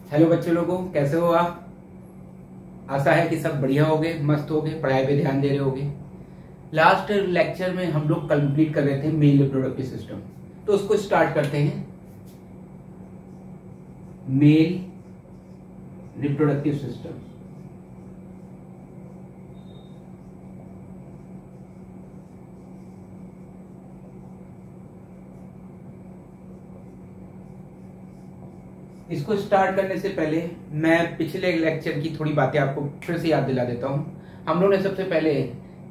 Hello बच्चे लोगों, कैसे हो आप। आशा है कि सब बढ़िया होगे, मस्त होगे, पढ़ाई पे ध्यान दे रहे होगे। लास्ट लेक्चर में हम लोग कंप्लीट कर रहे थे मेल रिप्रोडक्टिव सिस्टम, तो उसको स्टार्ट करते हैं। Male reproductive system. इसको स्टार्ट करने से पहले मैं पिछले लेक्चर की थोड़ी बातें आपको फिर से याद दिला देता हूँ। हम लोग ने सबसे पहले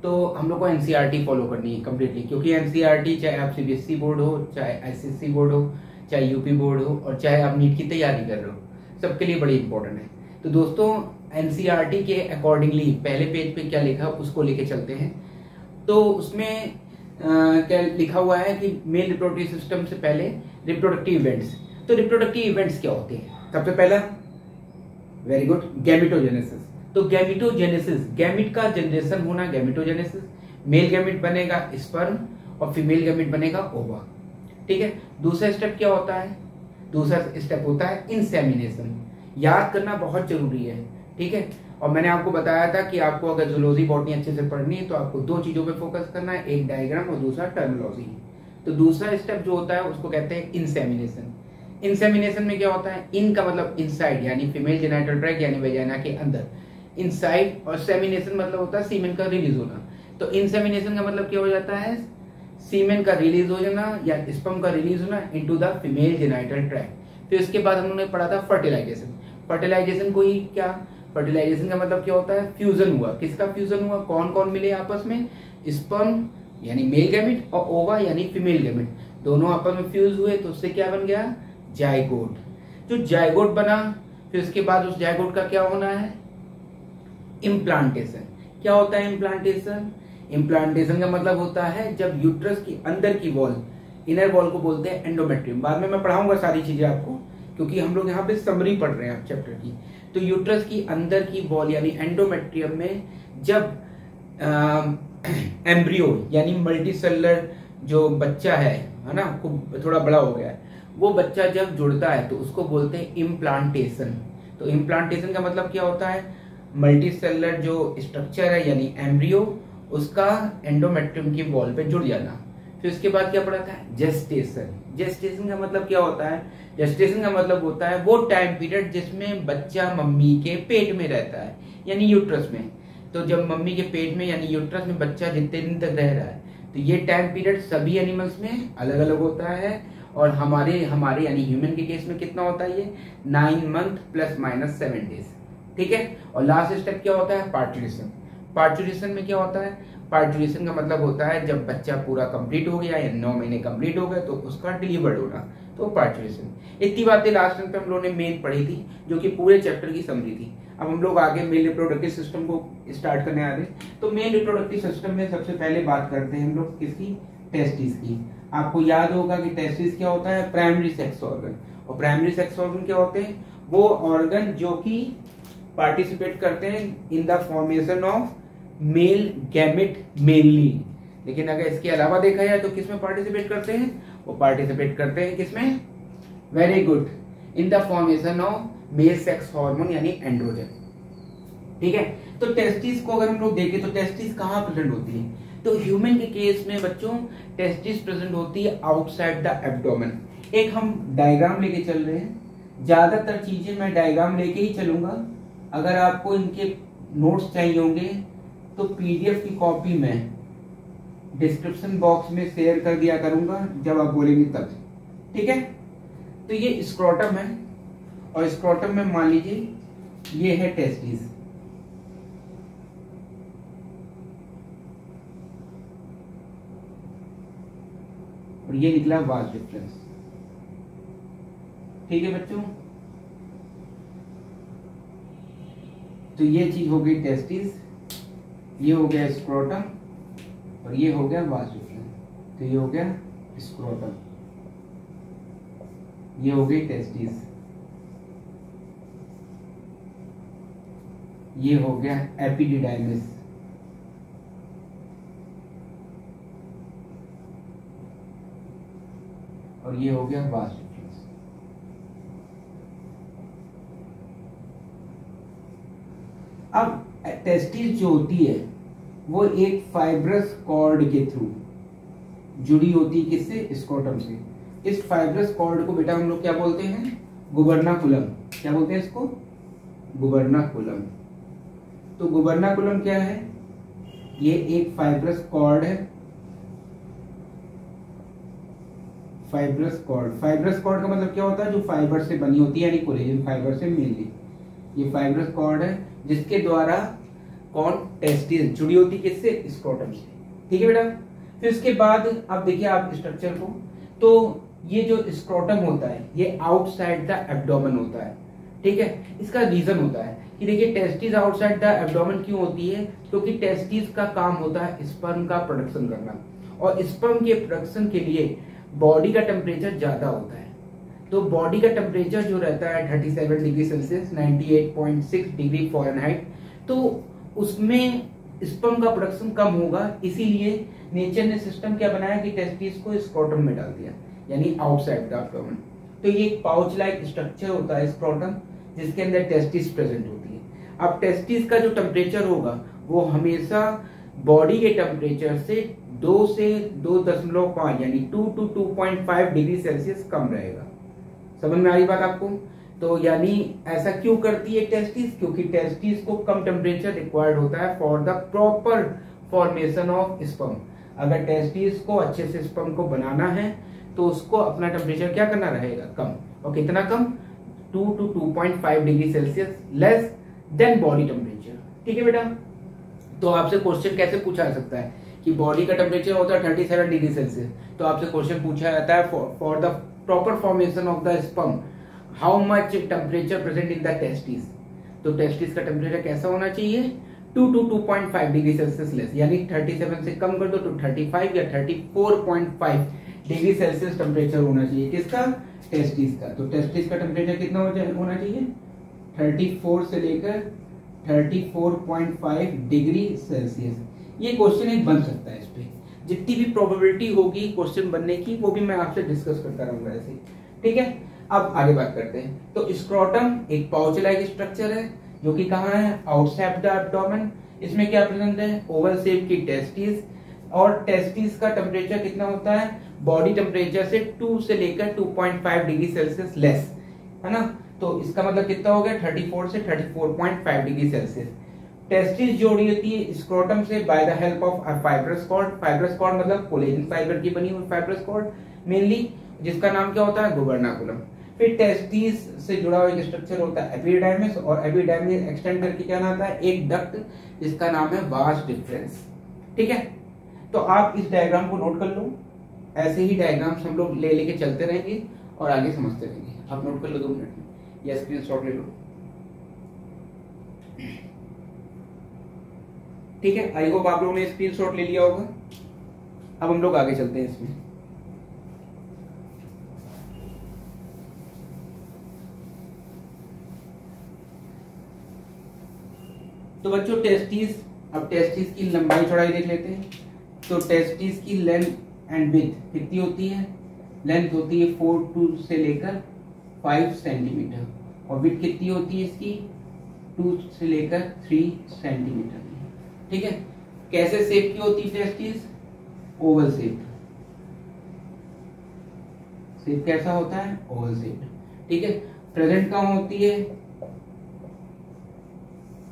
तो हम लोग को एनसीईआरटी फॉलो करनी है कम्प्लीटली, क्योंकि एनसीईआरटी चाहे आप सीबीएसई बोर्ड हो, चाहे आईसीएसई बोर्ड हो, चाहे यूपी बोर्ड हो, और चाहे आप नीट की तैयारी कर रहे हो, सबके लिए बड़ी इंपॉर्टेंट है। तो दोस्तों, एनसीईआरटी के अकॉर्डिंगली पहले पेज पे क्या लिखा उसको लेके चलते हैं। तो उसमें क्या लिखा हुआ है कि मेल रिप्रोडक्टिव सिस्टम से पहले रिप्रोडक्टिव इवेंट्स। तो रिप्रोडक्टिव इवेंट्स क्या होते हैं? सबसे पहला, वेरी गुड, गैमेटोजेनेसिस। तो गैमेटोजेनेसिस, गैमिट का जनरेशन होना, गैमेटोजेनेसिस। मेल गैमिट बनेगा स्पर्म और फीमेल गैमिट बनेगा ओवा। ठीक है। दूसरा स्टेप क्या होता है? दूसरा स्टेप होता है इंसेमिनेशन। याद करना बहुत जरूरी है, ठीक है। और मैंने आपको बताया था कि आपको अगर जूलॉजी बॉटनी अच्छे से पढ़नी है तो आपको दो चीजों पे फोकस करना है, एक डायग्राम और दूसरा टर्मिनोलॉजी। तो दूसरा स्टेप जो होता है उसको कहते हैं इंसेमिनेशन। इंसेमिनेशन में क्या होता है? इन का मतलब इनसाइड यानी फीमेल जेनिटल ट्रैक्ट यानी वेजाइना के अंदर, इनसाइड, और सेमिनेशन मतलब होता है सीमेन का रिलीज होना। तो इंसेमिनेशन का मतलब क्या हो जाता है? सीमेन का रिलीज हो जाना या स्पर्म का रिलीज होना into the female genital tract. फिर उसके बाद हम लोगों ने पढ़ा था फर्टिलाइजेशन। फर्टिलाइजेशन को ही क्या, फर्टिलाइजेशन का मतलब क्या होता है? फ्यूजन हुआ। किसका फ्यूजन हुआ? कौन कौन मिले आपस में? स्पर्म यानी मेल गैमेट और ओवा यानी फीमेल गैमेट, दोनों आपस में फ्यूज हुए तो उससे क्या बन गया? जाइगोट। जो जाइगोट बना, फिर उसके बाद उस जाइगोट का क्या होना है? इम्प्लांटेशन। क्या होता है इम्प्लांटेशन? इम्प्लांटेशन का मतलब होता है जब यूट्रस की अंदर की वॉल, इनर वॉल को बोलते हैं एंडोमेट्रियम। बाद में मैं पढ़ाऊंगा सारी चीजें आपको, क्योंकि हम लोग यहाँ पे समरी पढ़ रहे हैं चैप्टर की। तो यूट्रस की अंदर की वॉल यानी एंडोमेट्रियम में जब एम्ब्रियो यानी मल्टीसेलुलर जो बच्चा है ना, थोड़ा बड़ा हो गया है, वो बच्चा जब जुड़ता है तो उसको बोलते हैं इम्प्लांटेशन। तो इम्प्लांटेशन का मतलब क्या होता है? मल्टीसेलुलर जो स्ट्रक्चर है यानी एम्ब्रियो, उसका एंडोमेट्रियम की वॉल पे जुड़ जाना। फिर उसके बाद क्या पढ़ा था? जेस्टेशन। जेस्टेशन का मतलब क्या होता है? जेस्टेशन का मतलब होता है वो टाइम पीरियड जिसमें बच्चा मम्मी के पेट में रहता है यानी यूट्रस में। तो जब मम्मी के पेट में यानी यूट्रस में बच्चा जितने दिन तक रह रहा है, तो ये टाइम पीरियड सभी एनिमल्स में अलग अलग होता है। और हमारे यानी ह्यूमन के केस में कितना होता है? ये 9 मंथ प्लस माइनस 7 डेज। ठीक है। और लास्ट स्टेप क्या होता है? पार्चुरेशन। पार्चुरेशन में क्या होता है? पार्चुरेशन का मतलब होता है जब बच्चा पूरा कंप्लीट हो गया या 9 महीने कंप्लीट हो गए तो उसका डिलीवर्ड होना, तो पार्चुरेशन। इतनी बातें लास्ट टाइम पे हम लोगों ने मेन पढ़ी थी, जो कि पूरे चैप्टर की समरी थी। अब हम लोग आगे मेल रिप्रोडक्टिव सिस्टम को स्टार्ट करने आ रहे हैं। तो मेल रिप्रोडक्टिव सिस्टम में सबसे पहले बात करते हैं हम लोग किसकी? टेस्टिस की। आपको याद होगा कि टेस्टिस क्या होता है? Primary sex organ. और प्राइमरी सेक्स ऑर्गन क्या होते हैं? वो ऑर्गन जो कि पार्टिसिपेट करते हैं in the formation of male gamete mainly. लेकिन अगर इसके अलावा देखा जाए तो किसमें पार्टिसिपेट करते हैं? वो पार्टिसिपेट करते हैं किसमें? Very good, in the formation of male sex hormone यानी एंड्रोजन। ठीक है। तो टेस्टिस को अगर हम लोग देखें तो टेस्टिस कहाँ प्रेजेंट होती है? तो ह्यूमन के केस में बच्चों टेस्टिस प्रेजेंट होती है आउटसाइड द एब्डोमेन। एक हम डायग्राम लेके चल रहे हैं, ज्यादातर चीजें मैं डायग्राम लेके ही चलूंगा। अगर आपको इनके नोट्स चाहिए होंगे तो पीडीएफ की कॉपी में डिस्क्रिप्शन बॉक्स में शेयर कर दिया करूंगा जब आप बोलेंगे तब। ठीक है। तो ये स्क्रोटम है, और स्क्रोटम में मान लीजिए ये है टेस्टिस। और ये निकला वाज डिफरेंस। ठीक है बच्चों, तो ये चीज हो गई टेस्टिस, ये हो गया स्क्रोटम, और ये हो गया वाज डिफरेंस। तो ये हो गया स्क्रोटम, ये हो गई टेस्टिस, ये हो गया एपिडिडाइमिस, और ये हो गया वाज डिफरेंस। अब टेस्टिस जो होती है वो एक फाइब्रस कॉर्ड के थ्रू जुड़ी होती है, किससे? स्क्रोटम से। इस फाइब्रस कॉर्ड को बेटा हम लोग क्या बोलते हैं? गुबर्नाकुलम। क्या बोलते हैं इसको? गुबर्नाकुलम। तो गुबर्नाकुलम क्या है? ये एक फाइब्रस कॉर्ड है। फाइब्रस कॉर्ड, फाइब्रस कॉर्ड का मतलब क्या होता है? जो फाइबर से बनी होती है, यानी कोलेजन फाइबर से मेनली। ये फाइब्रस कॉर्ड है जिसके द्वारा कौन? टेस्टिस जुड़ी होती है, किससे? स्क्रोटम से। ठीक है बेटा। फिर इसके बाद अब देखिए आप स्ट्रक्चर को, तो ये जो स्क्रोटम होता है ये आउटसाइड द एब्डोमेन होता है। ठीक है। इसका रीजन होता है कि देखिए टेस्टिस आउटसाइड द एब्डोमेन क्यों होती है? क्योंकि टेस्टिस का काम होता है स्पर्म का प्रोडक्शन करना, और स्पर्म के प्रोडक्शन के लिए बॉडी का टेम्परेचर ज्यादा होता है। तो बॉडी का टेम्परेचर जो रहता है 37 डिग्री सेल्सियस 98.6 डिग्री फ़ारेनहाइट, तो उसमें स्पर्म का प्रोडक्शन कम होगा। इसीलिए नेचर ने सिस्टम क्या बनाया कि टेस्टिस को स्क्रोटम में डाल दिया, यानी आउटसाइड द एब्डोमेन। तो ये एक पाउच लाइक स्ट्रक्चर होता है स्क्रोटम, जिसके अंदर टेस्टिस प्रेजेंट होती है। अब टेस्टिस का जो टेम्परेचर होगा वो हमेशा बॉडी के टेम्परेचर से 2 से 2.5 यानी 2 to 2.5 डिग्री सेल्सियस कम रहेगा। समझ में आ रही बात आपको? तो यानी ऐसा क्यों करती है टेस्टिस? क्योंकि टेस्टिस को कम टेम्परेचर रिक्वायर्ड होता है for the proper formation of sperm. अगर टेस्टिस को अच्छे से स्पर्म को बनाना है तो उसको अपना टेम्परेचर क्या करना रहेगा? कम। और कितना कम? 2 to 2.5 degree Celsius less than body temperature. ठीक है बेटा। तो आपसे क्वेश्चन कैसे पूछा जा सकता है कि बॉडी का टेम्परेचर होता है 37 डिग्री सेल्सियस, तो आपसे क्वेश्चन पूछा जाता है for the proper formation of the sperm how much temperature present in the testis. तो टेस्टिस का टेम्परेचर कैसा होना चाहिए? 2 to 2.5 डिग्री सेल्सियस लेस, यानी 37 से कम कर दो तो 35 या 34.5 डिग्री सेल्सियस टेम्परेचर होना चाहिए। किसका? टेस्टिस का। तो टेस्टिस का टेम्परेचर कितना होना चाहिए? 34 से लेकर 34.5 डिग्री सेल्सियस। ये क्वेश्चन एक बन सकता है। इस पे जितनी भी प्रोबेबिलिटी होगी क्वेश्चन बनने की वो भी मैं आपसे डिस्कस करता रहूंगा ऐसे। ठीक है। अब आगे बात करते हैं। तो स्क्रोटम एक पाउच लाइक स्ट्रक्चर है जो कि कहाँ है? Outside the abdomen. इसमें क्या प्रेजेंट है? ओवल शेप की टेस्टिस, और टेस्टिस का टेम्परेचर कितना होता है? बॉडी टेम्परेचर से 2 से लेकर 2.5 डिग्री सेल्सियस लेस, है ना? तो इसका मतलब कितना हो गया? 34 से 34.5 डिग्री सेल्सियस। टेस्टिस जोड़ी होती है स्क्रोटम से by the help of a fibrous cord. Fibrous cord मतलब कोलेजन फाइबर की बनी हुई फाइब्रस कॉर्ड मेनली, जिसका नाम क्या होता है? गुबर्नाकुलम। फिर टेस्टिस से जुड़ा हुआ एक स्ट्रक्चर होता है एपिडर्मिस, और एपिडर्मिस एक्सटेंड करके क्या नाम आता है? एक डक्ट, जिसका नाम है वास डिफरेंस। ठीक है। तो आप इस डायग्राम को नोट कर लो। ऐसे ही डायग्राम्स हम लोग लेके चलते रहेंगे और आगे समझते रहेंगे। आप नोट कर लो 2 मिनट में, या स्क्रीनशॉट ले लो। ठीक है। आई होप आप लोगों ने स्क्रीनशॉट ले लिया होगा। अब हम लोग आगे चलते हैं इसमें। तो बच्चों टेस्टिस, अब टेस्टिस की लंबाई चौड़ाई देख लेते हैं। तो टेस्टिस की लेंथ एंड विड्थ कितनी होती है? लेंथ होती है 4 से लेकर 5 सेंटीमीटर, और विड्थ कितनी होती है इसकी? 2 से लेकर 3 सेंटीमीटर। ठीक है। कैसे शेप की होती है टेस्टिस? Oval shape. शेप कैसा होता है? Oval shape. ठीक है। प्रेजेंट कहाँ होती है?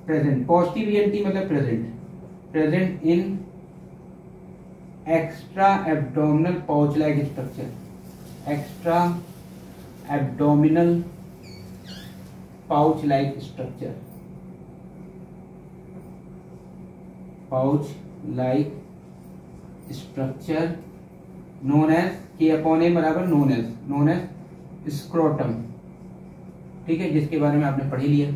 प्रेजेंट, पॉजिटिव ईएनटी मतलब present in extra abdominal pouch like structure. Extra abdominal pouch like structure, pouch like structure known as K/A बराबर नोन एज स्क्रोटम। ठीक है, जिसके बारे में आपने पढ़ ही लिया।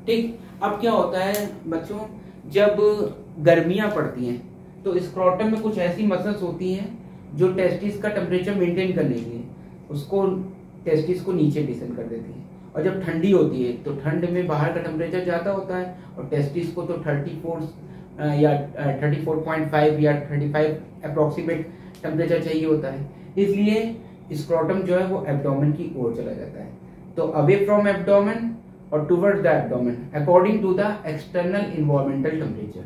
ठीक। अब क्या होता है बच्चों, जब गर्मियां पड़ती हैं तो स्क्रोटम में कुछ ऐसी मसल्स होती हैं जो टेस्टिस का टेम्परेचर मेंटेन करने के लिए उसको टेस्टिस को नीचे डिसेंड कर देती है, और जब ठंडी होती है तो ठंड में बाहर का टेम्परेचर ज्यादा होता है और टेस्टिस को तो 34 या 34.5 या 35 अप्रोक्सीमेट टेम्परेचर चाहिए होता है। इसलिए स्क्रोटम जो है वो एब्डोमेन की ओर चला जाता है। तो अवे फ्रॉम एब्डोमेन और towards the abdomen according to the external environmental temperature.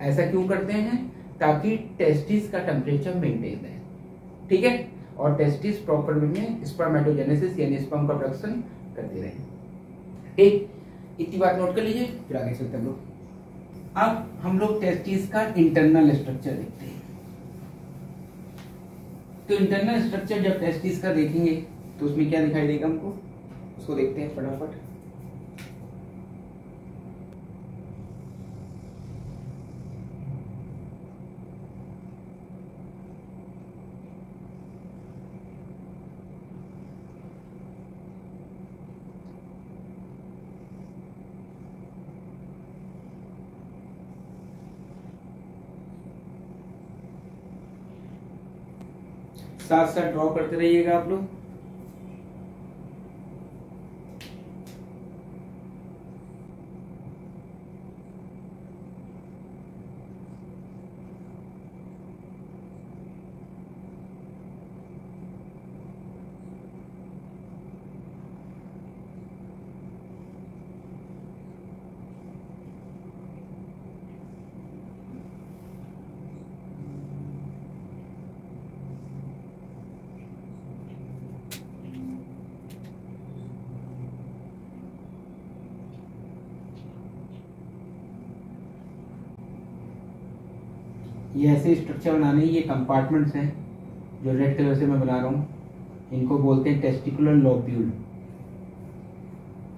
ऐसा क्यों करते हैं? ताकि टेस्टिस का टेम्परेचर मेंटेन रहे, ठीक है, और टेस्टिस प्रॉपर वे में स्पर्मेटोजेनेसिस यानी स्पर्म का प्रोडक्शन करते रहे। ठीक, इतनी बात नोट कर लीजिए, फिर आगे चलते हैं हम लोग। अब हम लोग टेस्टिस का इंटरनल स्ट्रक्चर देखते हैं। तो इंटरनल स्ट्रक्चर जब टेस्टिस का देखेंगे तो उसमें क्या दिखाई देगा हमको, उसको देखते हैं फटाफट। साथ साथ ड्रॉ करते रहिएगा आप लोग। ये ऐसे स्ट्रक्चर बनाने, ये कंपार्टमेंट्स हैं जो रेड कलर से मैं बना रहा हूँ, इनको बोलते हैं टेस्टिकुलर लोब्यूल।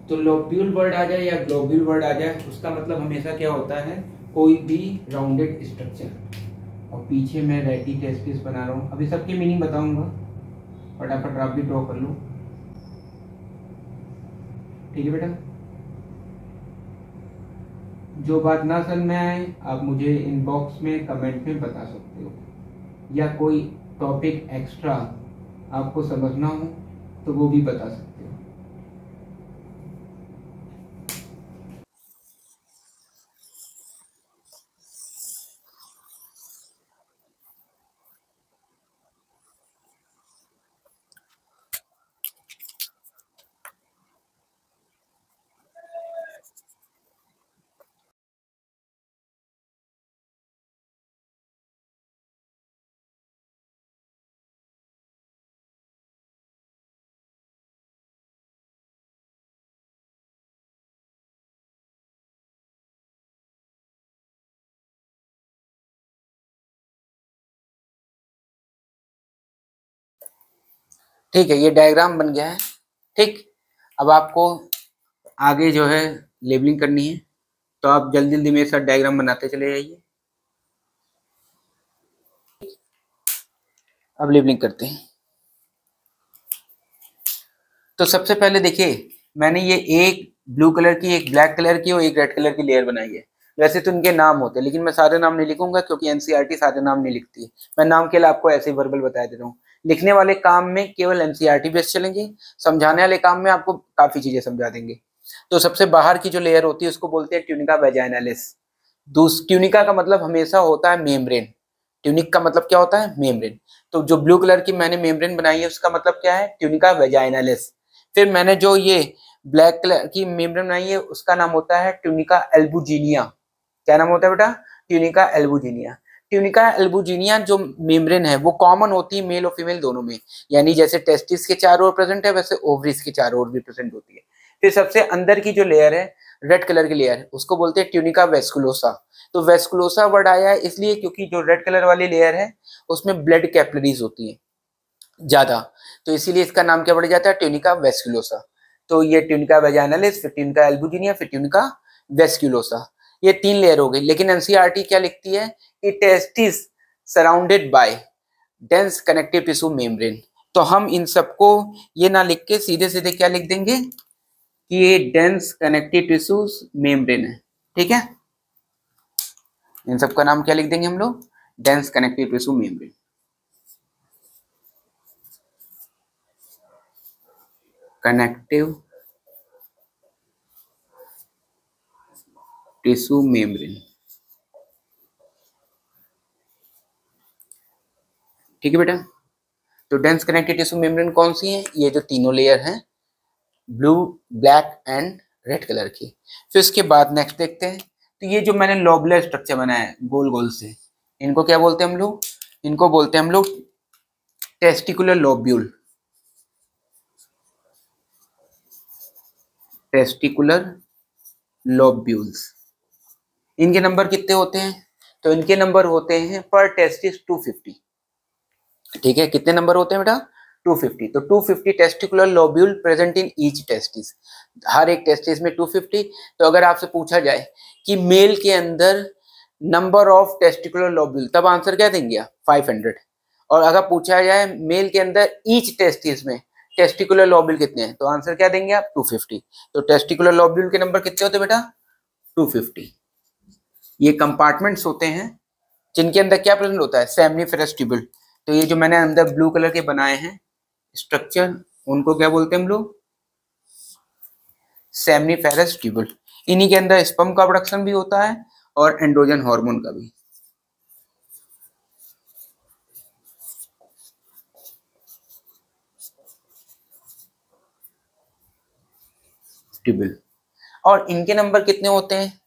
तो लोब्यूल वर्ड आ जाए या ग्लोब्यूल वर्ड आ जाए, उसका मतलब हमेशा क्या होता है, कोई भी राउंडेड स्ट्रक्चर। और पीछे मैं रेटी टेस्टिस बना रहा हूँ, अभी सबकी मीनिंग बताऊंगा, फटाफट आप भी ड्रॉ कर लो, ठीक है बेटा। जो बात ना समझ में आए आप मुझे इनबॉक्स में कमेंट में बता सकते हो, या कोई टॉपिक एक्स्ट्रा आपको समझना हो तो वो भी बता सकते हो। ठीक है, ये डायग्राम बन गया है। ठीक, अब आपको आगे जो है लेबलिंग करनी है, तो आप जल्दी जल्दी मेरे साथ डायग्राम बनाते चले जाइए। अब लेबलिंग करते हैं। तो सबसे पहले देखिए, मैंने ये एक ब्लू कलर की, एक ब्लैक कलर की और एक रेड कलर की लेयर बनाई है। वैसे तो इनके नाम होते हैं, लेकिन मैं सारे नाम नहीं लिखूंगा क्योंकि एनसीईआरटी सारे नाम नहीं लिखती है। मैं नाम के लिए आपको ऐसे ही वर्बल बता दे रहा हूँ। लिखने वाले काम में केवल एनसीईआरटी बेस चलेंगे, समझाने वाले काम में आपको काफी चीजें समझा देंगे। तो सबसे बाहर की जो लेयर होती है उसको बोलते हैं ट्यूनिका वेजाइनालिस। ट्यूनिका का मतलब हमेशा होता है मेम्ब्रेन। ट्यूनिक का मतलब क्या होता है? मेम्ब्रेन। तो जो ब्लू कलर की मैंने मेम्ब्रेन बनाई है उसका मतलब क्या है? ट्यूनिका वेजाइनालिस। फिर मैंने जो ये ब्लैक कलर की मेम्ब्रेन बनाई है उसका नाम होता है ट्यूनिका एल्बुजिनिया। क्या नाम होता है बेटा? Tunica albuginea. ट्यूनिका एल्बुजिनिया जो मेम्ब्रेन है वो कॉमन होती है मेल और फीमेल दोनों में, यानी जैसे टेस्टिस के चारों ओर प्रेजेंट है वैसे ओवरीज के चारों ओर भी प्रेजेंट होती है। फिर सबसे अंदर की जो लेयर है, रेड कलर की लेयर, उसको बोलते हैं ट्यूनिका वेस्कुलोसा। तो वेस्कुलोसा वर्ड आया है इसलिए क्योंकि जो रेड कलर वाली लेयर है उसमें ब्लड कैपिलरीज होती है ज्यादा, तो इसीलिए इसका नाम क्या पड़ जाता है? ट्यूनिका वेस्कुलोसा। तो ये ट्यूनिका वेजाइनालिस, फिर ट्यूनिका एल्बुजिनिया, फिर ट्यूनिका वेस्कुलोसा, ये 3 लेयर हो गई। लेकिन एनसीईआरटी क्या लिखती है कि testis surrounded by dense connective tissue membrane. तो हम इन सबको ये ना लिख के सीधे सीधे क्या लिख देंगे कि ये डेंस कनेक्टिव टिश्यू मेम्ब्रेन है। ठीक है, इन सबका नाम क्या लिख देंगे हम लोग? Dense connective tissue membrane. Connective tissue membrane, ठीक है बेटा। तो डेंस कनेक्टिव टिश्यू मेम्ब्रेन कौन सी है? ये जो तीनों लेयर हैं, blue, black and red colour की। फिर इसके बाद नेक्स्ट देखते हैं, तो ये जो मैंने लोबुलर स्ट्रक्चर बनाया है गोल गोल से, इनको क्या बोलते हैं हम लोग? इनको बोलते हैं हम लोग टेस्टिकुलर लोब्यूल। Testicular lobules. इनके नंबर कितने होते हैं? तो इनके नंबर होते हैं पर टेस्टिस 250। ठीक है, कितने नंबर होते हैं बेटा? 250। तो 250 testicular lobule present in each testis, हर एक टेस्टिस में 250। तो अगर आपसे पूछा जाए कि मेल के अंदर नंबर ऑफ टेस्टिकुलर लोब्यूल, तब आंसर क्या देंगे आप? 500। और अगर पूछा जाए मेल के अंदर ईच टेस्टिस में टेस्टिकुलर लोब्यूल कितने हैं, तो आंसर क्या देंगे आप? 250। तो टेस्टिकुलर लोब्यूल के नंबर कितने होते हैं बेटा? 250। ये कंपार्टमेंट्स होते हैं जिनके अंदर क्या प्रेजेंट होता है? Seminiferous tubule. तो ये जो मैंने अंदर ब्लू कलर के बनाए हैं स्ट्रक्चर, उनको क्या बोलते हैं हम लोग? Seminiferous tubule. इन्हीं के अंदर स्पर्म का प्रोडक्शन भी होता है और एंड्रोजन हार्मोन का भी। ट्यूबुल। और इनके नंबर कितने होते हैं?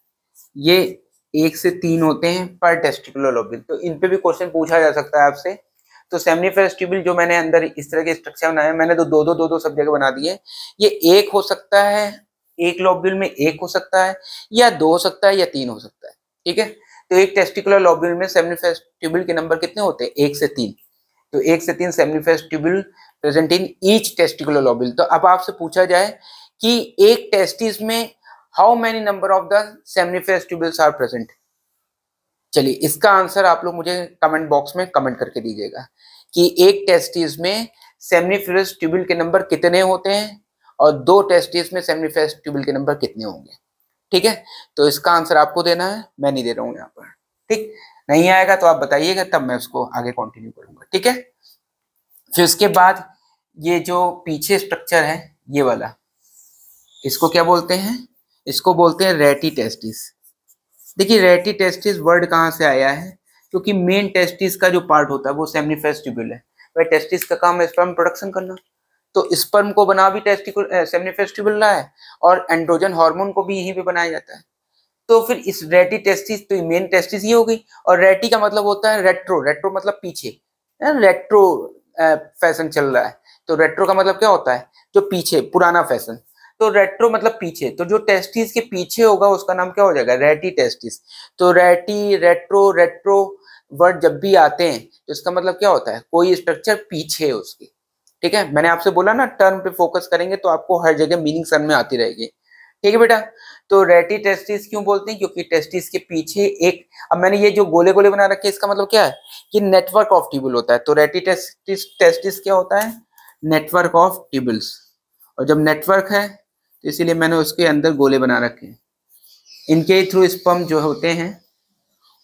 ये 1 से 3 होते हैं पर टेस्टिकुलर लोब्यूल। तो इन पे भी क्वेश्चन पूछा जा सकता है आपसे। तो सेमनीफेरस ट्यूबुल जो मैंने अंदर इस तरह के स्ट्रक्चर बनाए, मैंने तो दो सब जगह बना दिए। ये एक हो सकता है, एक लोब्यूल में एक हो सकता है, या 2 हो सकता है, या 3 हो सकता है। ठीक है, तो एक टेस्टिकुलर लोब्यूल में सेमनीफेरस ट्यूबुल के नंबर कितने होते हैं? 1 से 3। तो 1 से 3 seminiferous tubule present in each testicular lobule. तो अब आपसे पूछा जाए कि एक टेस्टिस में how many number of the seminiferous tubules are present? चलिए इसका आंसर आप लोग मुझे कमेंट बॉक्स में कमेंट करके दीजिएगा कि एक टेस्टिस में सेमनीफेरस ट्यूबुल के नंबर कितने होते हैं और 2 टेस्टिस में सेमनीफेरस ट्यूबुल के नंबर कितने होंगे। ठीक है, तो इसका आंसर आपको देना है, मैं नहीं दे रहा हूं यहाँ पर। ठीक, नहीं आएगा तो आप बताइएगा, तब मैं उसको आगे कंटिन्यू करूंगा। ठीक है, फिर उसके बाद ये जो पीछे स्ट्रक्चर है ये वाला, इसको क्या बोलते हैं? इसको बोलते हैं रेटी टेस्टिस। देखिए रेटी टेस्टिस वर्ड कहाँ से आया है? क्योंकि मेन टेस्टिस का जो पार्ट होता है वो सेमनीफेरस ट्यूबुल है। वह टेस्टिस का काम है स्पर्म प्रोडक्शन करना, तो स्पर्म को बना भी टेस्टिकुल सेमनीफेरस ट्यूबुल रहा है, और एंड्रोजन हार्मोन को भी यहीं पे बनाया जाता है। तो फिर इस रेटी टेस्टिस, तो मेन टेस्टिस ये हो गई। और रेटी का मतलब होता है रेट्रो, रेट्रो मतलब पीछे, रेट्रो फैशन चल रहा है। तो रेट्रो का मतलब क्या होता है? जो पीछे, पुराना फैशन। तो रेट्रो मतलब पीछे, तो जो टेस्टिस के पीछे होगा उसका नाम क्या हो जाएगा? रेटी टेस्टिस। तो रेटी, रेट्रो, रेट्रो वर्ड जब भी आते हैं तो इसका मतलब क्या होता है? कोई स्ट्रक्चर पीछे है उसके। ठीक है, मैंने आपसे बोला ना टर्म पे फोकस करेंगे तो आपको हर जगह मीनिंग समझ में आती रहेगी। ठीक है बेटा, तो रेटी टेस्टिस क्यों बोलते हैं? क्योंकि टेस्टिस के पीछे एक, अब मैंने ये जो गोले गोले बना रखे हैं इसका मतलब क्या है? कि नेटवर्क ऑफ ट्यूबुल होता है। तो रेटी टेस्टिस क्या होता है? Network of tubules. और जब नेटवर्क है तो इसीलिए मैंने उसके अंदर गोले बना रखे हैं। इनके थ्रू स्पर्म जो होते हैं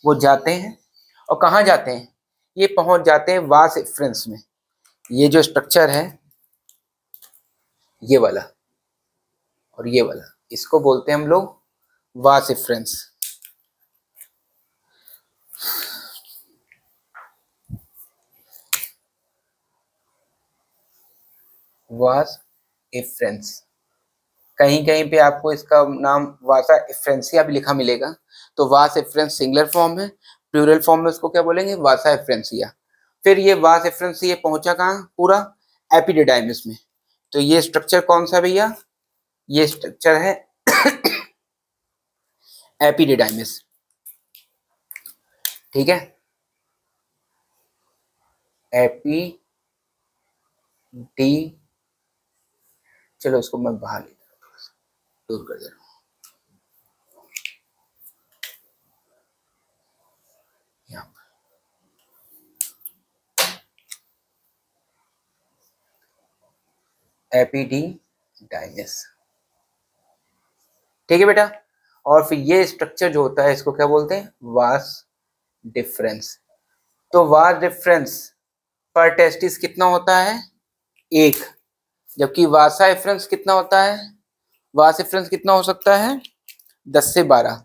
वो जाते हैं, और कहाँ जाते हैं? ये पहुंच जाते हैं वास एफरेंस में। ये जो स्ट्रक्चर है ये वाला और ये वाला, इसको बोलते हैं हम लोग वास एफरेंस। वास एफरेंस, कहीं कहीं पे आपको इसका नाम वासा एफ्रेंसिया भी लिखा मिलेगा। तो वास एफ्रेंस सिंगुलर फॉर्म है, प्लूरल फॉर्म में उसको क्या बोलेंगे? वासा एफ्रेंसिया। फिर ये वास एफ्रेंसिया पहुंचा कहाँ? पूरा एपिडिडाइमिस में। तो ये स्ट्रक्चर कौन सा भैया? ये स्ट्रक्चर है एपिडिडाइमिस। ठीक है, एपी डी, चलो इसको मैं बाहर दूर कर दे रहा हूँ। एपिडिडाइमिस। ठीक है बेटा, और फिर ये स्ट्रक्चर जो होता है इसको क्या बोलते हैं? Vas deferens. तो वास डिफरेंस पर टेस्टिस कितना होता है? 1। जबकि वासा डिफरेंस कितना होता है? वास डिफरेंस कितना हो सकता है? 10 से 12।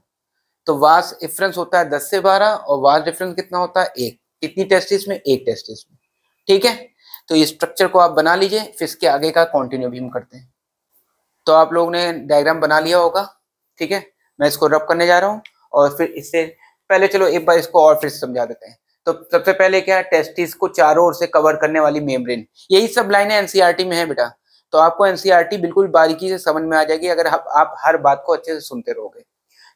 तो वास डिफरेंस होता है 10 से 12 और वास डिफरेंस कितना होता है? 1। कितनी टेस्टिस में? 1 टेस्टिस में। ठीक है, तो ये स्ट्रक्चर को आप बना लीजिए, फिर इसके आगे का कंटिन्यू भी हम करते हैं। तो आप लोगों ने डायग्राम बना लिया होगा, ठीक है। मैं इसको रब करने जा रहा हूँ और फिर इससे पहले चलो एक बार इसको और फिर समझा देते हैं। तो सबसे पहले क्या है, टेस्टिस को चारों ओर से कवर करने वाली मेम्ब्रेन, यही सब लाइनें एनसीईआरटी में है बेटा। तो आपको एनसीईआरटी बिल्कुल बारीकी से समझ में आ जाएगी अगर आप हर बात को अच्छे से सुनते रहोगे।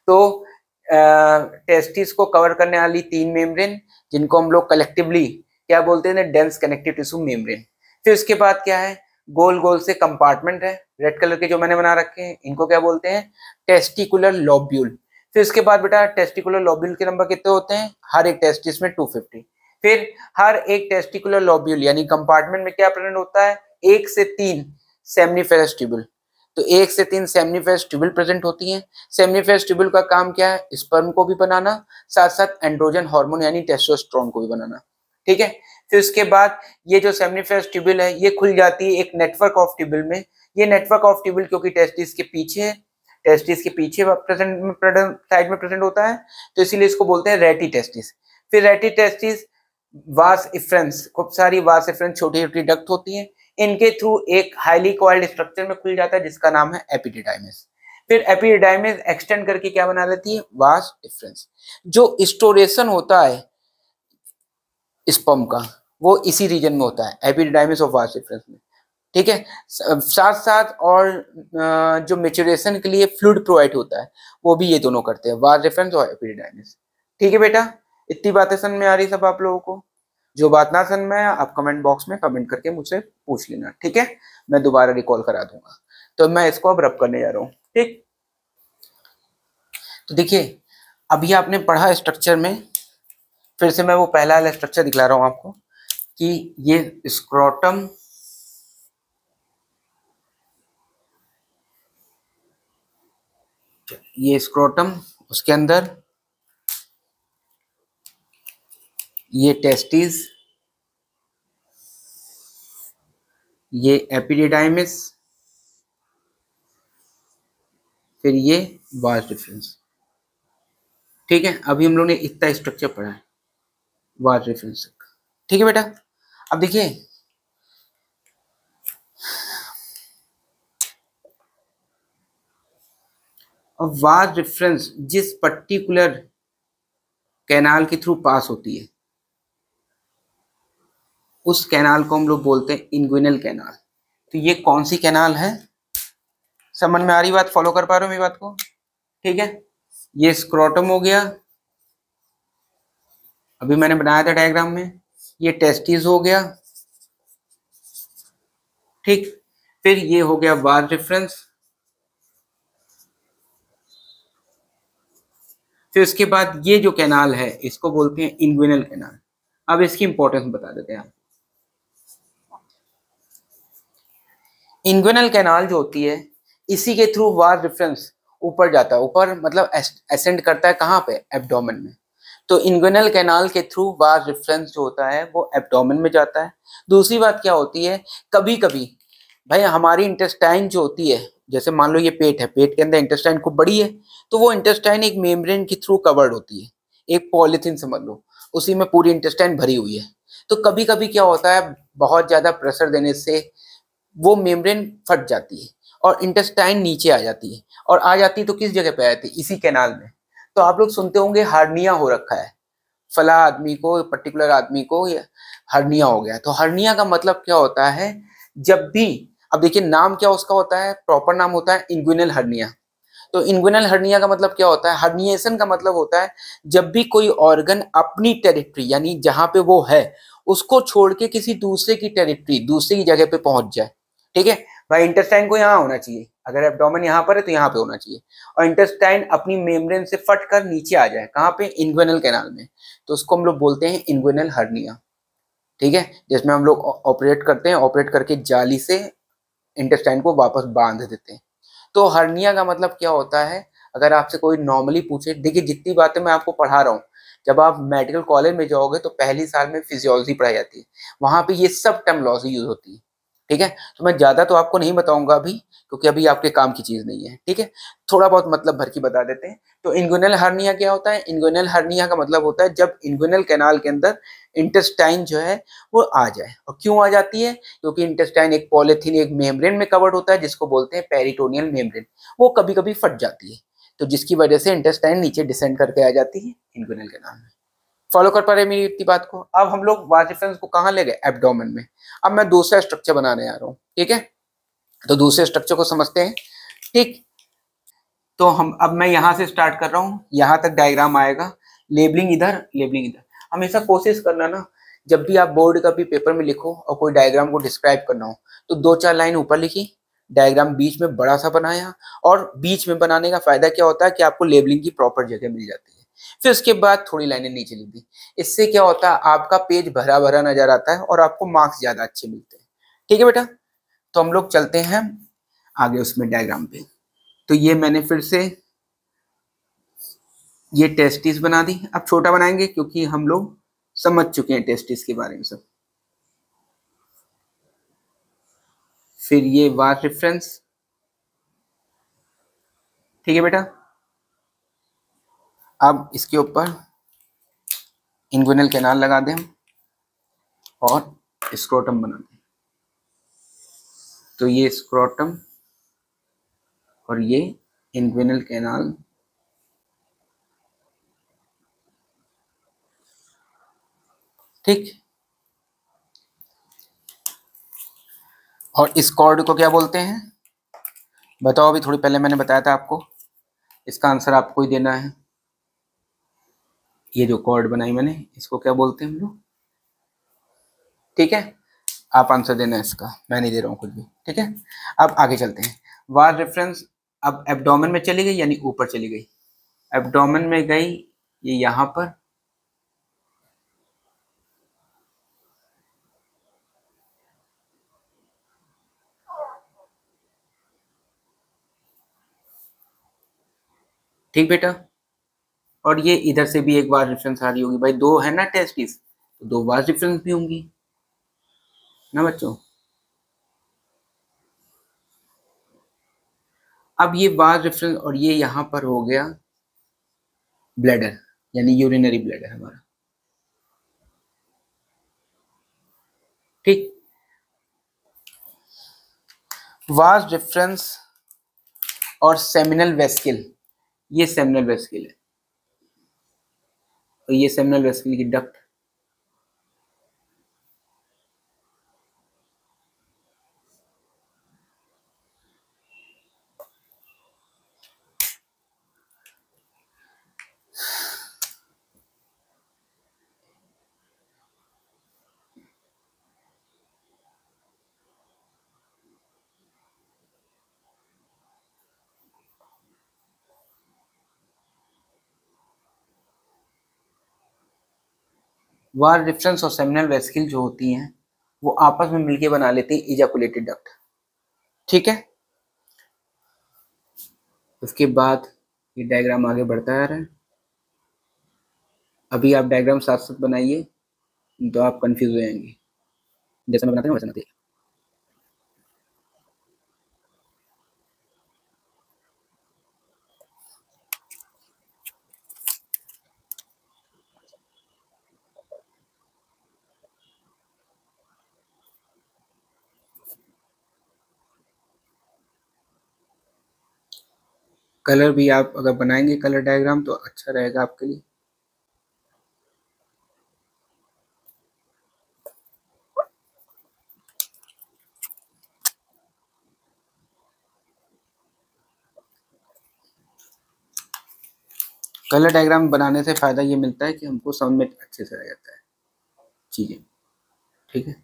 तो टेस्टिस को कवर करने वाली 3 मेम्ब्रेन, जिनको हम लोग कलेक्टिवली क्या बोलते हैं, डेंस कनेक्टिव टिश्यू मेम्ब्रेन। फिर उसके बाद क्या है, गोल गोल से कंपार्टमेंट है, रेड कलर के जो मैंने बना रखे हैं, इनको क्या बोलते हैं, टेस्टिकुलर लोब्यूल। फिर उसके बाद बेटा टेस्टिकुलर लोब्यूल के नंबर कितने होते हैं, हर एक टेस्टिस में 250। फिर हर एक टेस्टिकुलर लोब्यूल यानी कंपार्टमेंट में क्या प्रेजेंट होता है, 1 से 3 सेमनीफेरस ट्यूबुल। तो 1 से 3 सेमनीफेरस ट्यूबुल प्रेजेंट होती हैं। सेमनीफेरस ट्यूबुल का काम क्या है, स्पर्म को भी बनाना, साथ साथ एंड्रोजन हार्मोन यानी टेस्टोस्टेरोन को भी बनाना, ठीक है। फिर उसके बाद ये जो सेमनीफेरस ट्यूबुल है ये खुल जाती है एक नेटवर्क ऑफ ट्यूबुल में। ये नेटवर्क ऑफ ट्यूबुल क्योंकि टेस्टिस के पीछे है, टेस्टिस के पीछे साइड में प्रेजेंट होता है, तो इसीलिए इसको बोलते हैं रेटी टेस्टिस। फिर रेटी टेस्टिस वास इफ्रेंस, खूब सारी वास इफ्रेंस छोटी छोटी डक्ट होती हैं, इनके थ्रू एक हाईली कॉइल्ड स्ट्रक्चर में खुल जाता है जिसका नाम है एपिडिडाइमिस। फिर एपिडिडाइमिस एक्सटेंड करके क्या बना लेती है, वास इफ्रेंस। जो स्टोरेशन होता है स्पर्म का वो इसी रीजन में होता है, एपिडिडाइमिस ऑफ वास इफ्रेंस में, ठीक है। साथ साथ और जो मेच्योरेशन के लिए फ्लूइड प्रोवाइड होता है वो भी ये दोनों करते हैं, वास इफ्रेंस और एपिडिडाइमिस, ठीक है बेटा। इतनी बातें समझ में आ रही सब आप लोगों को? जो बात ना समझ में आए आप कमेंट बॉक्स में कमेंट करके मुझसे पूछ लेना, ठीक है, मैं दोबारा रिकॉल करा दूंगा। तो मैं इसको अब रब करने जा रहा हूँ, ठीक। तो देखिए अभी आपने पढ़ा स्ट्रक्चर में, फिर से मैं वो पहला वाला स्ट्रक्चर दिखला रहा हूँ आपको कि ये स्क्रोटम, ये स्क्रोटम, उसके अंदर ये टेस्टिस, ये एपिडिडाइमिस, फिर ये वास डिफरेंस, ठीक है। अभी हम लोग ने इतना स्ट्रक्चर पढ़ा है वास डिफरेंस, ठीक है बेटा। अब देखिए अब वास डिफरेंस जिस पर्टिकुलर कैनाल के थ्रू पास होती है उस कैनाल को हम लोग बोलते हैं इंग्विनल कैनाल। तो ये कौन सी कैनाल है, समझ में आ रही बात, फॉलो कर पा रहे हो मेरी बात को, ठीक है। ये स्क्रोटम हो गया, अभी मैंने बनाया था डायग्राम में, ये टेस्टिस हो गया, ठीक। फिर ये हो गया वास डिफरेंस, फिर उसके बाद ये जो कैनाल है इसको बोलते हैं इंग्विनल कैनाल। अब इसकी इंपॉर्टेंस बता देते हैं। इंग्विनल कैनाल जो होती है इसी के थ्रू वास डिफरेंस ऊपर जाता है, ऊपर मतलब एसेंड करता है कहाँ पे, एब्डोमेन में। तो इंग्विनल कैनाल के थ्रू वास डिफरेंस जो होता है वो एब्डोमेन में जाता है। दूसरी बात क्या होती है, कभी कभी भाई हमारी इंटेस्टाइन जो होती है, जैसे मान लो ये पेट है, पेट के अंदर इंटेस्टाइन खूब बड़ी है, तो वो इंटेस्टाइन एक मेम्ब्रेन के थ्रू कवर्ड होती है, एक पॉलिथीन समझ लो, उसी में पूरी इंटेस्टाइन भरी हुई है। तो कभी कभी क्या होता है, बहुत ज्यादा प्रेशर देने से वो मेम्ब्रेन फट जाती है और इंटेस्टाइन नीचे आ जाती है, और आ जाती तो किस जगह पे आ जाती है, इसी कैनाल में। तो आप लोग सुनते होंगे हार्निया हो रखा है, फला आदमी को, पर्टिकुलर आदमी को हर्निया हो गया। तो हर्निया का मतलब क्या होता है, जब भी, अब देखिए नाम क्या उसका होता है, प्रॉपर नाम होता है इंग्विनल हर्निया। तो इंग्विनल हर्निया का मतलब क्या होता है, हर्निएशन का मतलब होता है जब भी कोई ऑर्गन अपनी टेरिटरी यानी जहां पे वो है उसको छोड़ के किसी दूसरे की टेरिटरी, दूसरी की जगह पे पहुंच जाए, ठीक है। भाई इंटेस्टाइन को यहाँ होना चाहिए, अगर एब्डोमेन यहाँ पर है तो यहाँ पे होना चाहिए, और इंटेस्टाइन अपनी मेम्ब्रेन से फट कर नीचे आ जाए, कहाँ पे, इंग्विनल कैनाल में, तो उसको हम लोग बोलते हैं इंग्विनल हर्निया, ठीक है। जिसमें हम लोग ऑपरेट करते हैं, ऑपरेट करके जाली से इंटेस्टाइन को वापस बांध देते हैं। तो हर्निया का मतलब क्या होता है, अगर आपसे कोई नॉर्मली पूछे, देखिए जितनी बातें मैं आपको पढ़ा रहा हूँ, जब आप मेडिकल कॉलेज में जाओगे तो पहली साल में फिजियोलॉजी पढ़ाई जाती है, वहां पे ये सब टर्मोलॉजी यूज होती है, ठीक है। तो मैं ज्यादा तो आपको नहीं बताऊंगा अभी, क्योंकि अभी आपके काम की चीज नहीं है, ठीक है। थोड़ा बहुत मतलब भर के बता देते हैं। तो इंगुइनल हर्निया क्या होता है? इंगुइनल हर्निया का मतलब होता है जब इंगुइनल कैनाल के अंदर इंटेस्टाइन जो है वो आ जाए। और क्यों आ जाती है? क्योंकि इंटेस्टाइन एक पॉलिथीन, एक मेम्ब्रेन में कवर्ड होता है जिसको बोलते हैं पेरिटोनियल मेम्ब्रेन। वो कभी कभी फट जाती है, तो जिसकी वजह से इंटेस्टाइन नीचे डिसेंड करके आ जाती है इंगुइनल कैनाल में। फॉलो कर पा रहे मेरी इतनी बात को? अब हम लोग वाज डिफरेंस को कहाँ ले गए? एब्डोमेन में। अब मैं दूसरा स्ट्रक्चर बनाने आ रहा हूँ, ठीक है। तो दूसरे स्ट्रक्चर को समझते हैं, ठीक। तो हम अब मैं यहाँ से स्टार्ट कर रहा हूँ, यहाँ तक डायग्राम आएगा। लेबलिंग इधर, लेबलिंग इधर। हमेशा कोशिश करना ना, जब भी आप बोर्ड का भी पेपर में लिखो और कोई डायग्राम को डिस्क्राइब करना हो, तो 2-4 लाइन ऊपर लिखी, डायग्राम बीच में बड़ा सा बनाया। और बीच में बनाने का फायदा क्या होता है कि आपको लेबलिंग की प्रॉपर जगह मिल जाती है। फिर उसके बाद थोड़ी लाइनें नीचे लिख दी। इससे क्या होता है, आपका पेज भरा भरा नजर आता है और आपको मार्क्स ज्यादा अच्छे मिलते हैं, ठीक है बेटा। तो हम लोग चलते हैं आगे उसमें डायग्राम पे। तो ये मैंने फिर से ये टेस्टिस बना दी। अब छोटा बनाएंगे क्योंकि हम लोग समझ चुके हैं टेस्टिस के बारे में सब। फिर ये वार रेफरेंस, ठीक है बेटा। अब इसके ऊपर इंगुइनल कैनाल लगा दें और स्क्रोटम बना दें। तो ये स्क्रोटम और ये इंगुइनल कैनाल, ठीक। और इस कॉर्ड को क्या बोलते हैं बताओ? अभी थोड़ी पहले मैंने बताया था आपको, इसका आंसर आपको ही देना है। ये जो कॉर्ड बनाई मैंने, इसको क्या बोलते हैं हम लोग? ठीक है, आप आंसर देना है इसका, मैं नहीं दे रहा हूँ कुछ भी, ठीक है। अब आगे चलते हैं। वार रेफरेंस अब एब्डोमेन में चली गई, यानी ऊपर चली गई। एब्डोमेन में गई ये यहाँ पर, ठीक बेटा। और ये इधर से भी एक बार रेफरेंस आ रही होगी भाई, दो है ना टेस्टिस, तो दो बार रेफरेंस भी होंगी ना बच्चों। अब ये बार रेफरेंस और ये यहाँ पर हो गया ब्लैडर, यानी यूरिनरी ब्लैडर हमारा, ठीक। वाज रेफरेंस और सेमिनल वेस्किल, ये सेमिनल वेस्किल है, तो ये सेमिनल वेस्किल की डक्ट। वार रेफरेंस और सेमिनल वेस्किल जो होती हैं वो आपस में मिलके बना लेती हैं इजैकुलेटेड डक्ट, ठीक है। उसके बाद ये डायग्राम आगे बढ़ता आ रहा है। अभी आप डायग्राम साथ साथ बनाइए, तो आप कंफ्यूज हो जाएंगे, जैसे मैं बनाता हूँ वैसे बनाते हैं। कलर भी आप अगर बनाएंगे कलर डायग्राम तो अच्छा रहेगा आपके लिए। कलर डायग्राम बनाने से फायदा ये मिलता है कि हमको समझ में अच्छे से आ जाता है चीजें, ठीक है।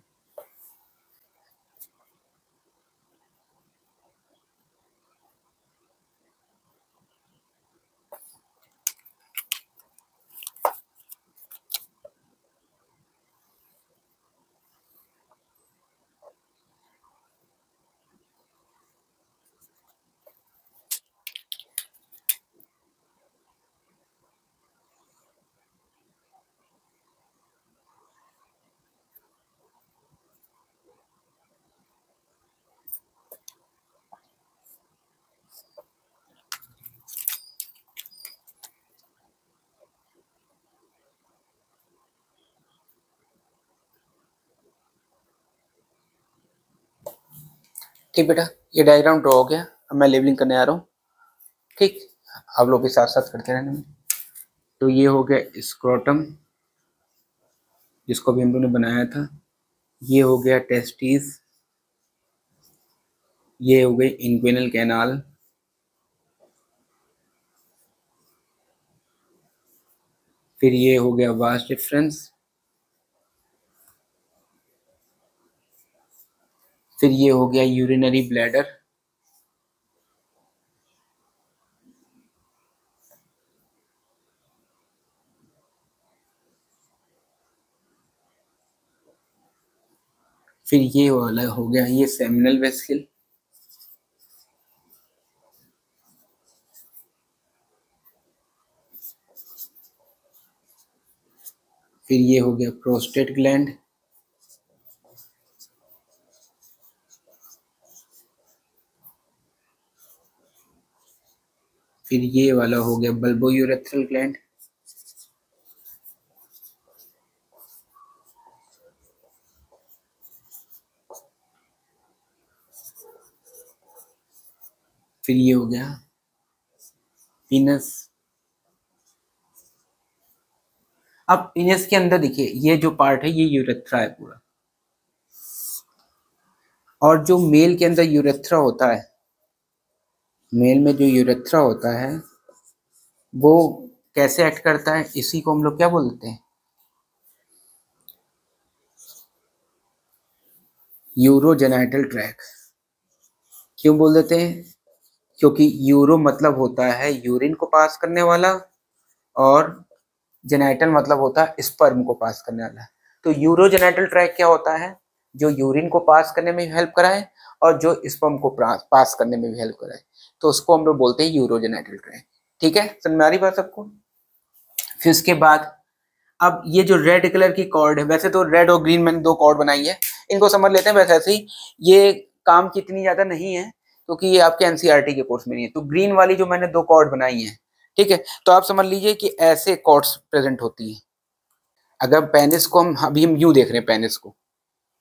ठीक बेटा, ये डायग्राम ड्रॉ हो गया। अब मैं लेबलिंग करने आ रहा हूँ। ठीक, आप लोग के साथ साथ करते रहना। तो ये हो गया स्क्रोटम, जिसको भी हम लोग ने बनाया था। ये हो गया टेस्टिस, ये हो गई इंग्विनल कैनाल, फिर ये हो गया वास डिफरेंस, फिर ये हो गया यूरिनरी ब्लैडर, फिर ये वाला हो गया ये सेमिनल वेसिकल, फिर ये हो गया प्रोस्टेट ग्लैंड, फिर ये वाला हो गया बल्बोयूरेथ्रल ग्लैंड, फिर ये हो गया पीनस। अब पीनस के अंदर देखिए ये जो पार्ट है ये यूरेथ्रा है पूरा, और जो मेल के अंदर यूरेथ्रा होता है, मेल में जो यूरेथ्रा होता है वो कैसे एक्ट करता है, इसी को हम लोग क्या बोलते हैं, यूरोजेनाइटल ट्रैक। क्यों बोल देते हैं, क्योंकि यूरो मतलब होता है यूरिन को पास करने वाला, और जेनाइटल मतलब होता है स्पर्म को पास करने वाला। तो यूरोजेनाइटल ट्रैक क्या होता है, जो यूरिन को पास करने में भी हेल्प कराए और जो स्पर्म को पास करने में भी हेल्प कराए, तो उसको हम लोग बोलते हैं यूरोजेनाइटल ट्रैक। ठीक है, समझ में आ रही बात सबको। फिर उसके बाद अब ये जो रेड कलर की कॉर्ड है, वैसे तो रेड और ग्रीन मैंने दो कॉर्ड बनाई है, इनको समझ लेते हैं। वैसे ऐसे ही ये काम की इतनी ज्यादा नहीं है क्योंकि ये आपके एनसीईआरटी के कोर्स में नहीं है। तो ग्रीन वाली जो मैंने दो कॉर्ड बनाई है, ठीक है, तो आप समझ लीजिए कि ऐसे कॉर्ड्स प्रेजेंट होती है। अगर पेनिस को हम यूं देख रहे हैं, पेनिस को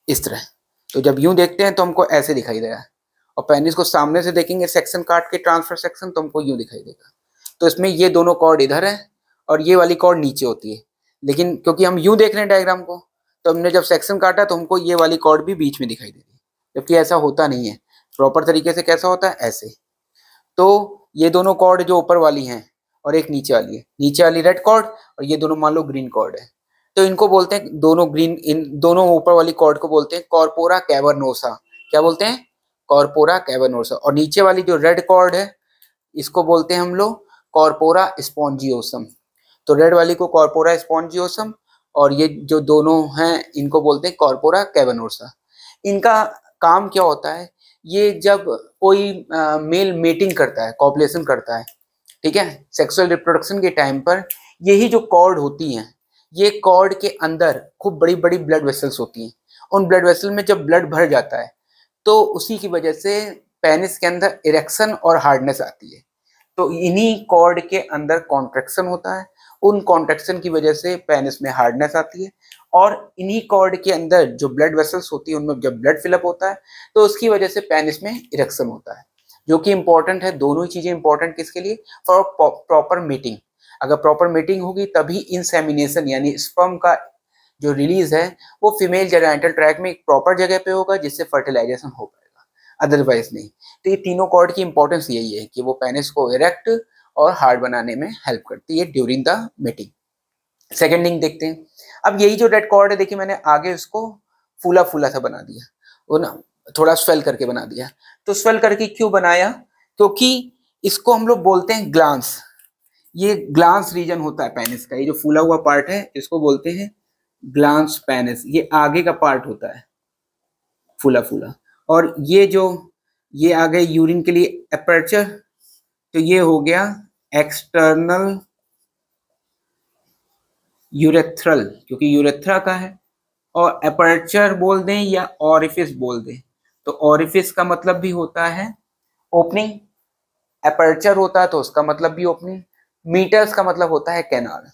इस तरह, तो जब यूं देखते हैं तो हमको ऐसे दिखाई देगा, और पेनिस को सामने से देखेंगे सेक्शन काट के ट्रांसफर सेक्शन, तो हमको यूं दिखाई देगा। तो इसमें ये दोनों कॉर्ड इधर है और ये वाली कॉर्ड नीचे होती है, लेकिन क्योंकि हम यूं देख रहे हैं डायग्राम को, तो हमने जब सेक्शन काटा तो हमको ये वाली कॉर्ड भी बीच में दिखाई दे रही है, जबकि ऐसा होता नहीं है। प्रॉपर तरीके से कैसा होता है, ऐसे। तो ये दोनों कॉर्ड जो ऊपर वाली हैं और एक नीचे वाली है, नीचे वाली रेड कॉर्ड और ये दोनों मान लो ग्रीन कॉर्ड है, तो इनको बोलते हैं दोनों ग्रीन, इन दोनों ऊपर वाली कॉर्ड को बोलते हैं कॉर्पोरा कैवर्नोसा। क्या बोलते हैं, कॉर्पोरा कैवर्नोसा। और नीचे वाली जो रेड कॉर्ड है इसको बोलते हैं हम लोग कॉर्पोरा स्पॉन्जियोसम। तो रेड वाली को कॉर्पोरा स्पॉन्जियोसम, और ये जो दोनों हैं इनको बोलते हैं कॉर्पोरा कैवर्नोसा। इनका काम क्या होता है, ये जब कोई मेल मेटिंग करता है, कॉपुलेशन करता है, ठीक है, सेक्सुअल रिप्रोडक्शन के टाइम पर, यही जो कॉर्ड होती हैं, ये कॉर्ड के अंदर खूब बड़ी बड़ी ब्लड वेसल्स होती हैं। उन ब्लड वेसल में जब ब्लड भर जाता है तो उसी की वजह से पेनिस के अंदर इरेक्शन और हार्डनेस आती है। तो इन्हीं कॉर्ड के अंदर कॉन्ट्रैक्शन होता है, उन कॉन्ट्रैक्शन की वजह से पेनिस में हार्डनेस आती है, और इन्हीं कॉर्ड के अंदर जो ब्लड वेसल्स होती है उनमें जब ब्लड फिलअप होता है तो उसकी वजह से पेनिस में इरेक्शन होता है, जो कि इंपॉर्टेंट है। दोनों ही चीजें इंपॉर्टेंट किसके लिए, फॉर प्रॉपर मीटिंग। अगर प्रॉपर मीटिंग होगी तभी इंसेमिनेशन यानी स्पर्म का जो रिलीज है वो फीमेल जेनिटल ट्रैक में एक प्रॉपर जगह पे होगा, जिससे फर्टिलाइजेशन हो पाएगा, अदरवाइज नहीं। तो ये तीनों कॉर्ड की इंपॉर्टेंस यही है कि वो पेनिस को इरेक्ट और हार्ड बनाने में हेल्प करती है during the meeting. Second link देखते हैं। अब यही जो रेड कॉर्ड है, देखिए मैंने आगे उसको फूला फूला सा बना दिया, वो ना थोड़ा स्वेल करके बना दिया। तो स्वेल करके क्यों बनाया, क्योंकि इसको हम लोग बोलते हैं ग्लांस। ये ग्लांस रीजन होता है पेनिस का, ये जो फूला हुआ पार्ट है इसको बोलते हैं ग्लांस पेनिस। ये आगे का पार्ट होता है फूला फूला, और ये जो ये आ गए यूरिन के लिए अपर्चर, तो ये हो गया एक्सटर्नल यूरेथ्रल, क्योंकि यूरेथ्रा का है। और अपर्चर बोल दें या ऑरिफिस बोल दें, तो ऑरिफिस का मतलब भी होता है ओपनिंग, अपर्चर होता है तो उसका मतलब भी ओपनिंग, मीटर्स का मतलब होता है कैनाल।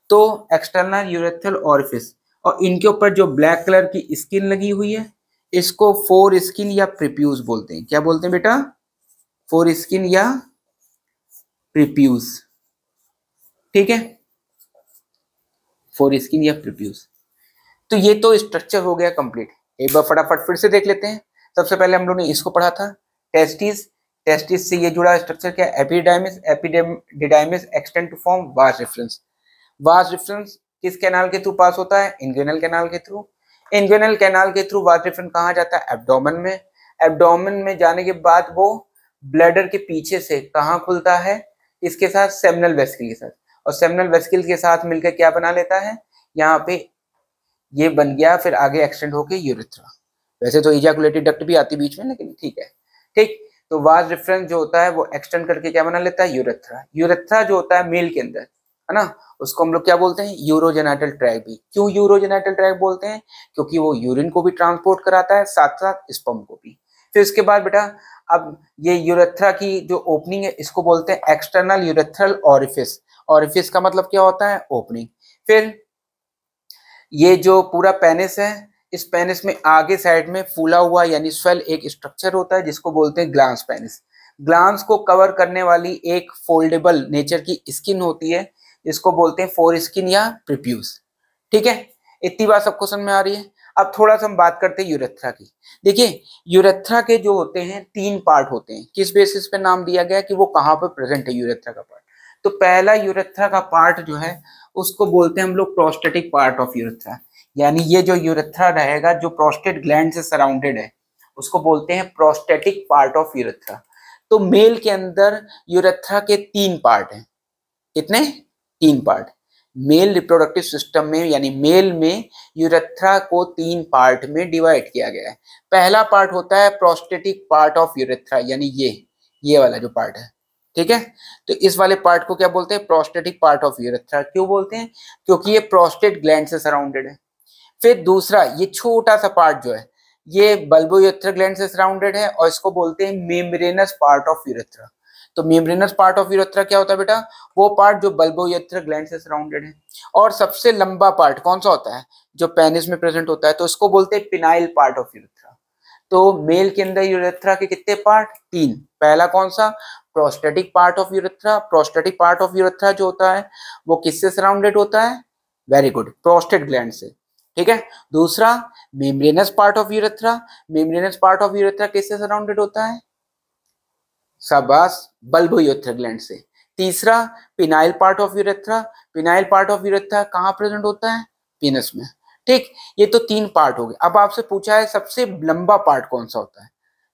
तो एक्सटर्नल यूरेथ्रल ऑरिफिस, और इनके ऊपर जो ब्लैक कलर की स्किन लगी हुई है इसको फोर स्किन या प्रीप्यूस बोलते हैं। क्या बोलते हैं बेटा? फोर स्किन या प्रीप्यूस। ठीक है, फोर स्किन या प्रीप्यूस। तो ये तो स्ट्रक्चर हो गया कंप्लीट। एक बार फटाफट फिर से देख लेते हैं। सबसे पहले हम लोग ने इसको पढ़ा था, टेस्टिस। टेस्टिस से ये जुड़ा स्ट्रक्चर क्या? Epididymis. Epididymis extend to form vas deferens. Vas deferens किस कैनाल के थ्रू पास होता है? इंग्रेनल कैनाल के थ्रू। इंग्रेनल कैनाल के थ्रू वास डिफरेंस कहाँ जाता है? एब्डोमेन में। एब्डोमेन में जाने के बाद वो ब्लैडर के पीछे से कहाँ खुलता है? इसके साथ सेमिनल वेस्किल के साथ। और सेमिनल वेस्किल के साथ मिलकर क्या बना लेता है? यहाँ पे ये बन गया, फिर आगे एक्सटेंड होके यूरेथ्रा। वैसे तो इजैकुलेटरी डक्ट भी आती बीच में, लेकिन ठीक है। ठीक, तो वास डिफरेंस जो होता है वो एक्सटेंड करके क्या बना लेता है? यूरेथ्रा। यूरेथ्रा जो होता है मेल के अंदर, है ना, उसको हम लोग क्या बोलते हैं? यूरोजेनाइटल ट्रैक भी। क्यों यूरोजेनाइटल ट्रैक बोलते हैं? क्योंकि वो यूरिन को भी ट्रांसपोर्ट कराता है, साथ साथ स्पर्म को भी। फिर इसके बाद बेटा, अब ये यूरेथ्रा की जो ओपनिंग है इसको बोलते हैं एक्सटर्नल यूरेथ्रल ऑरिफिस। ऑरिफिस का मतलब क्या होता है? ओपनिंग। फिर ये जो पूरा पेनिस है, इस पेनिस में आगे साइड में फूला हुआ यानी स्वेल एक स्ट्रक्चर होता है जिसको बोलते हैं ग्लांस पेनिस। ग्लांस को कवर करने वाली एक फोल्डेबल नेचर की स्किन होती है, इसको बोलते हैं फोर स्किन या प्रीप्यूस। ठीक है, इतनी बात सबको समझ में आ रही है। अब थोड़ा सा हम बात करते हैं यूरेथ्रा की। देखिए, यूरेथ्रा के जो होते हैं तीन पार्ट होते हैं। किस बेसिस पे नाम दिया गया कि वो कहाँ पर प्रेजेंट है यूरेथ्रा का पार्ट? तो पहला यूरेथ्रा का पार्ट जो है उसको बोलते हैं हम लोग प्रोस्टेटिक पार्ट ऑफ यूरेथ्रा। यानी ये जो यूरेथ्रा रहेगा जो प्रोस्टेट ग्लैंड से सराउंडेड है उसको बोलते हैं प्रोस्टेटिक पार्ट ऑफ यूरेथ्रा। तो मेल के अंदर यूरेथ्रा के तीन पार्ट हैं। कितने? तीन पार्ट। मेल रिप्रोडक्टिव सिस्टम में यानी मेल में यूरेथ्रा को तीन पार्ट में डिवाइड किया गया है। पहला पार्ट होता है प्रोस्टेटिक पार्ट ऑफ यूरेथ्रा, यानी ये वाला जो पार्ट है। ठीक है, तो इस वाले पार्ट को क्या बोलते हैं? Prostatic part of urethra. क्यों बोलते हैं? क्योंकि ये प्रोस्टेट ग्लैंड से सराउंडेड है। फिर दूसरा, ये छोटा सा पार्ट जो है ये बल्बोयूरेथ्रल ग्लैंड से सराउंडेड है और इसको बोलते हैं मेम्ब्रेनस पार्ट ऑफ यूरेथ्रा। तो मेम्ब्रेनस पार्ट ऑफ यूरेथ्रा क्या होता है बेटा? वो पार्ट जो बल्बोयूरेथ्रल ग्लैंड से सराउंडेड है। और सबसे लंबा पार्ट कौन सा होता है? जो पेनिस में प्रेजेंट होता है, तो इसको बोलते हैं पिनाइल पार्ट ऑफ यूरेथ्रा। तो मेल के अंदर यूरेथ्रा के कितने पार्ट? तीन। पहला कौन सा? Prostatic part of urethra. Prostatic part of urethra जो होता है वो किससे सराउंडेड होता है? वेरी गुड, प्रोस्टेट ग्लैंड से। ठीक है, दूसरा membranes part of urethra. Membranes part of urethra किससे सराउंडेड होता है? शाबाश, बल्बोयूरेथ्रल ग्लैंड से। तीसरा phenyl part of urethra. Phenyl part of urethra कहाँ प्रेजेंट होता है? पेनिस में। ठीक, ये तो तीन पार्ट हो गए। अब आपसे पूछा है सबसे लंबा पार्ट कौन सा होता है?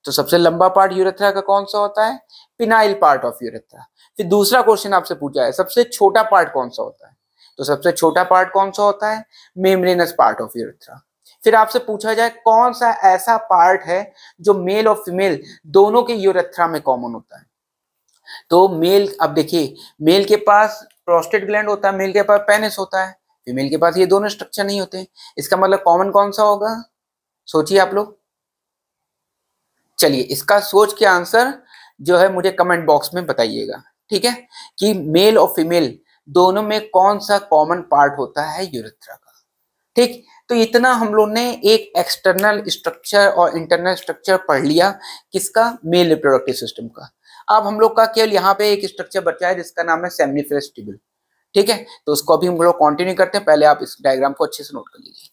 तो सबसे लंबा पार्ट यूरेथ्रा का कौन सा होता है? Phenyl part of urethra. फिर दूसरा क्वेश्चन आपसे पूछा है सबसे छोटा पार्ट कौन सा होता है? तो सबसे छोटा पार्ट कौन सा होता है? Membranes part of urethra. फिर आपसे पूछा जाए कौन सा ऐसा पार्ट है जो मेल और फीमेल दोनों के यूरेथ्रा में कॉमन होता है? तो मेल, अब देखिए, मेल के पास प्रोस्टेट ग्लैंड होता है, मेल के पास पेनिस होता है, फीमेल के पास ये दोनों स्ट्रक्चर नहीं होते। इसका मतलब कॉमन कौन सा होगा? सोचिए आप लोग। चलिए, इसका सोच के आंसर जो है मुझे कमेंट बॉक्स में बताइएगा। ठीक है, कि मेल और फीमेल दोनों में कौन सा कॉमन पार्ट होता है यूरेथ्रा का। ठीक, तो इतना हम लोग ने एक एक्सटर्नल स्ट्रक्चर और इंटरनल स्ट्रक्चर पढ़ लिया। किसका? मेल रिप्रोडक्टिव सिस्टम का। अब हम लोग का केवल यहाँ पे एक स्ट्रक्चर बचा है जिसका नाम है सेम्निफेरस ट्यूब्यूल। ठीक है, तो उसको अभी हम लोग कंटिन्यू करते हैं। पहले आप इस डायग्राम को अच्छे से नोट कर लीजिए।